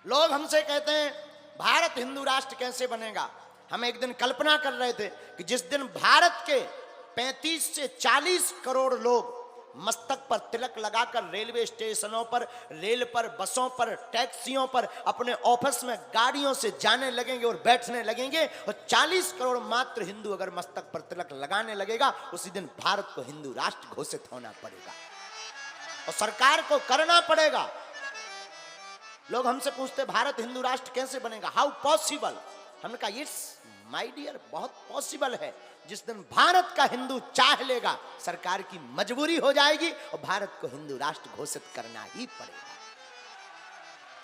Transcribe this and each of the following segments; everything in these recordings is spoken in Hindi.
लोग हमसे कहते हैं भारत हिंदू राष्ट्र कैसे बनेगा। हम एक दिन कल्पना कर रहे थे कि जिस दिन भारत के 35 से 40 करोड़ लोग मस्तक पर तिलक लगाकर रेलवे स्टेशनों पर, रेल पर, बसों पर, टैक्सियों पर, अपने ऑफिस में गाड़ियों से जाने लगेंगे और बैठने लगेंगे, और 40 करोड़ मात्र हिंदू अगर मस्तक पर तिलक लगाने लगेगा, उसी दिन भारत को हिंदू राष्ट्र घोषित होना पड़ेगा और सरकार को करना पड़ेगा। लोग हमसे पूछते भारत हिंदू राष्ट्र कैसे बनेगा, हाउ पॉसिबल। हमने कहा इट्स माय डियर, बहुत पॉसिबल है। जिस दिन भारत का हिंदू चाह लेगा, सरकार की मजबूरी हो जाएगी और भारत को हिंदू राष्ट्र घोषित करना ही पड़ेगा।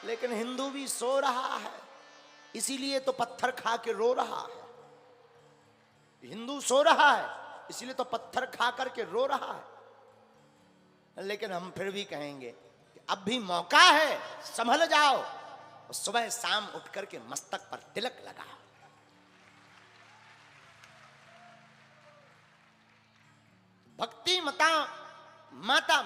लेकिन हिंदू भी सो रहा है, इसीलिए तो पत्थर खा के रो रहा है। हिंदू सो रहा है, इसीलिए तो पत्थर खा करके रो रहा है। लेकिन हम फिर भी कहेंगे कि अब भी मौका है, संभल जाओ और सुबह शाम उठ करके मस्तक पर तिलक लगाओ। भक्ति माता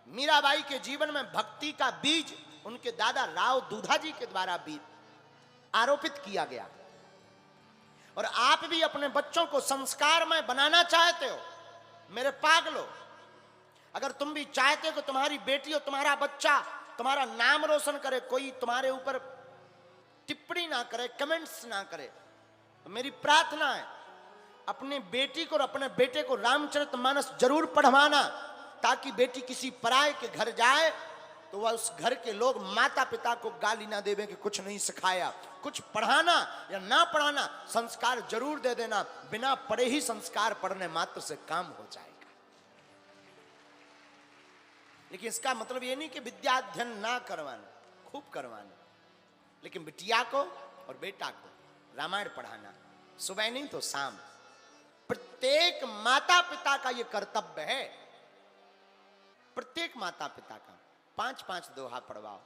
मीराबाई के जीवन में भक्ति का बीज उनके दादा राव दूधाजी के द्वारा भी आरोपित किया गया। और आप भी अपने बच्चों को संस्कार में बनाना चाहते हो मेरे पागलों। अगर तुम भी चाहते हो कि तुम्हारी बेटी और तुम्हारा बच्चा तुम्हारा नाम रोशन करे, कोई तुम्हारे ऊपर टिप्पणी ना करे, कमेंट्स ना करे, तो मेरी प्रार्थना है अपनी बेटी को और अपने बेटे को रामचरितमानस जरूर पढ़वाना, ताकि बेटी किसी पराये के घर जाए तो वह उस घर के लोग माता पिता को गाली ना देवे कि कुछ नहीं सिखाया। कुछ पढ़ाना या ना पढ़ाना, संस्कार जरूर दे देना। बिना पढ़े ही संस्कार पढ़ने मात्र से काम हो जाएगा। लेकिन इसका मतलब ये नहीं कि विद्या अध्ययन ना करवाना, खूब करवाना, लेकिन बिटिया को और बेटा को रामायण पढ़ाना, सुबह नहीं तो शाम। प्रत्येक माता पिता का यह कर्तव्य है, प्रत्येक माता पिता का। 5-5 दोहा पढ़वाओ,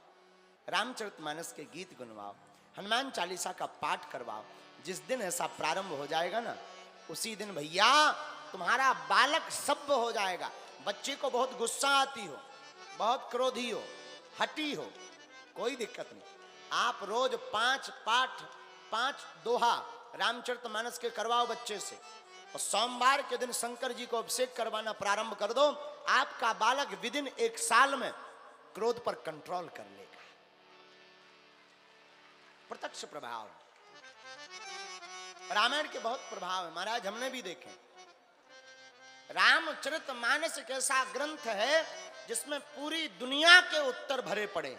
रामचरितमानस के गीत गुनवाओ, हनुमान चालीसा का पाठ करवाओ। जिस दिन ऐसा प्रारंभ हो जाएगा ना, उसी दिन भैया तुम्हारा बालक सभ्य हो जाएगा। बच्चे को बहुत गुस्सा आती हो, बहुत क्रोधी हो, हटी हो, कोई दिक्कत नहीं। आप रोज 5 पाठ, 5 दोहा रामचरितमानस के करवाओ बच्चे से, और सोमवार के दिन शंकर जी को अभिषेक करवाना प्रारंभ कर दो। आपका बालक विदिन 1 साल में क्रोध पर कंट्रोल कर लेगा। प्रत्यक्ष प्रभाव, रामायण के बहुत प्रभाव है महाराज, हमने भी देखे। रामचरितमानस एक ऐसा ग्रंथ है जिसमें पूरी दुनिया के उत्तर भरे पड़े।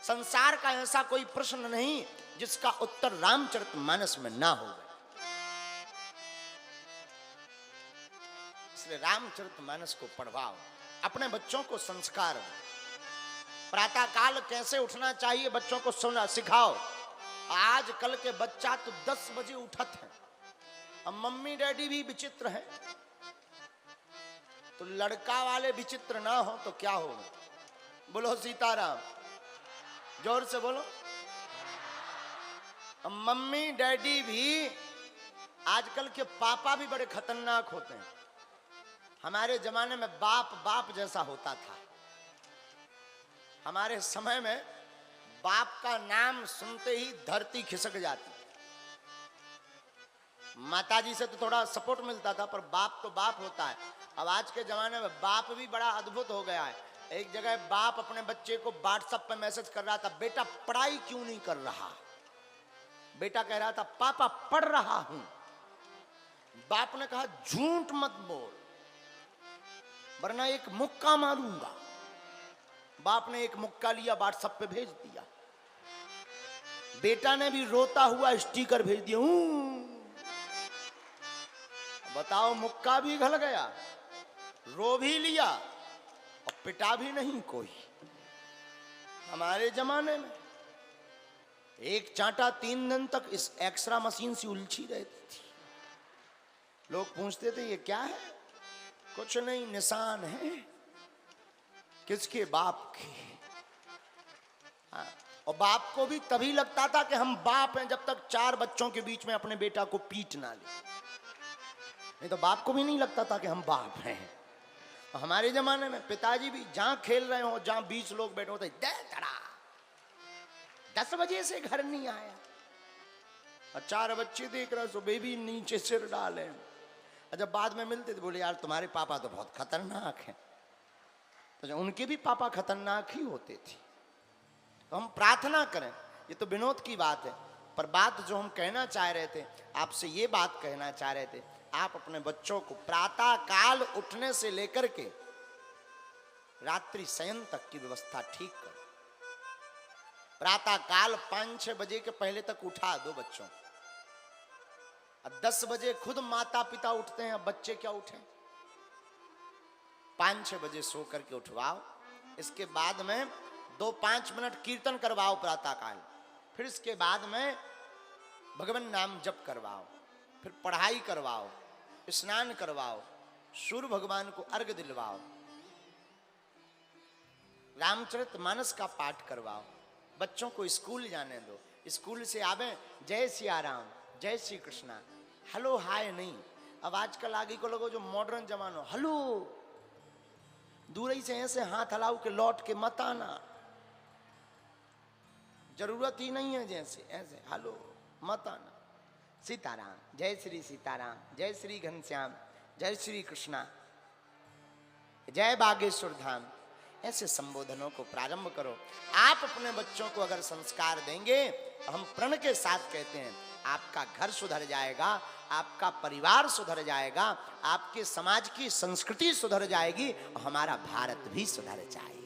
संसार का ऐसा कोई प्रश्न नहीं जिसका उत्तर रामचरितमानस में ना हो। इसलिए रामचरितमानस को पढ़वाओ, अपने बच्चों को संस्कार दो। प्रातः काल कैसे उठना चाहिए बच्चों को सुना सिखाओ। आजकल के बच्चा तो 10 बजे उठत है, अब मम्मी डैडी भी विचित्र हैं, तो लड़का वाले विचित्र ना हो तो क्या होगा। बोलो सीताराम, जोर से बोलो। अब मम्मी डैडी भी, आजकल के पापा भी बड़े खतरनाक होते हैं। हमारे जमाने में बाप जैसा होता था। हमारे समय में बाप का नाम सुनते ही धरती खिसक जाती। माताजी से तो थोड़ा सपोर्ट मिलता था, पर बाप तो बाप होता है। अब आज के जमाने में बाप भी बड़ा अद्भुत हो गया है। एक जगह बाप अपने बच्चे को व्हाट्सएप पे मैसेज कर रहा था, बेटा पढ़ाई क्यों नहीं कर रहा। बेटा कह रहा था पापा पढ़ रहा हूं। बाप ने कहा झूठ मत बोल वरना एक मुक्का मारूंगा। बाप ने एक मुक्का लिया, व्हाट्सएप पे भेज दिया। बेटा ने भी रोता हुआ स्टिकर भेज दिया। बताओ, मुक्का भी घल गया, रो भी लिया और पिटा भी नहीं कोई। हमारे जमाने में एक चांटा 3 दिन तक इस एक्सरा मशीन से उलझी रहती थी। लोग पूछते थे ये क्या है, कुछ नहीं, निशान है। किसके? बाप के। हाँ, और बाप को भी तभी लगता था कि हम बाप हैं जब तक 4 बच्चों के बीच में अपने बेटा को पीट ना ले। नहीं तो बाप को भी नहीं लगता था कि हम बाप हैं। हमारे जमाने में पिताजी भी जहां खेल रहे हो, जहां 20 लोग बैठे होते, दे तड़ा 10 बजे से घर नहीं आया, और 4 बच्चे देख रहा, सो बेबी नीचे सिर डाले। और जब बाद में मिलते थे बोले यार तुम्हारे पापा तो बहुत खतरनाक हैं। तो उनके भी पापा खतरनाक ही होते थे। तो हम प्रार्थना करें, ये तो विनोद की बात है, पर बात जो हम कहना चाह रहे थे, आपसे ये बात कहना चाह रहे थे, आप अपने बच्चों को प्रातः काल उठने से लेकर के रात्रि शयन तक की व्यवस्था ठीक करो। प्रातः काल 5-6 बजे के पहले तक उठा दो बच्चों। अब 10 बजे खुद माता पिता उठते हैं, अब बच्चे क्या उठे? 5-6 बजे सो करके उठवाओ। इसके बाद में 2-5 मिनट कीर्तन करवाओ प्रातः काल, फिर इसके बाद में भगवान नाम जप करवाओ, फिर पढ़ाई करवाओ, स्नान करवाओ, सूर्य भगवान को अर्घ्य दिलवाओ, रामचरितमानस का पाठ करवाओ, बच्चों को स्कूल जाने दो। स्कूल से आवे जय सिया राम, जय श्री कृष्णा, हेलो हाय नहीं। अब आजकल आगे को लोगों जो मॉडर्न जमाना, हेलो, दूर ही से ऐसे हाथ हलाओ के लौट के मत आना, जरूरत ही नहीं है, जैसे ऐसे हेलो मत आना। सीताराम, जय श्री सीताराम, जय श्री घनश्याम, जय श्री कृष्णा, जय बागेश्वर धाम, ऐसे संबोधनों को प्रारंभ करो। आप अपने बच्चों को अगर संस्कार देंगे, हम प्रण के साथ कहते हैं आपका घर सुधर जाएगा, आपका परिवार सुधर जाएगा, आपके समाज की संस्कृति सुधर जाएगी, और हमारा भारत भी सुधर जाएगा।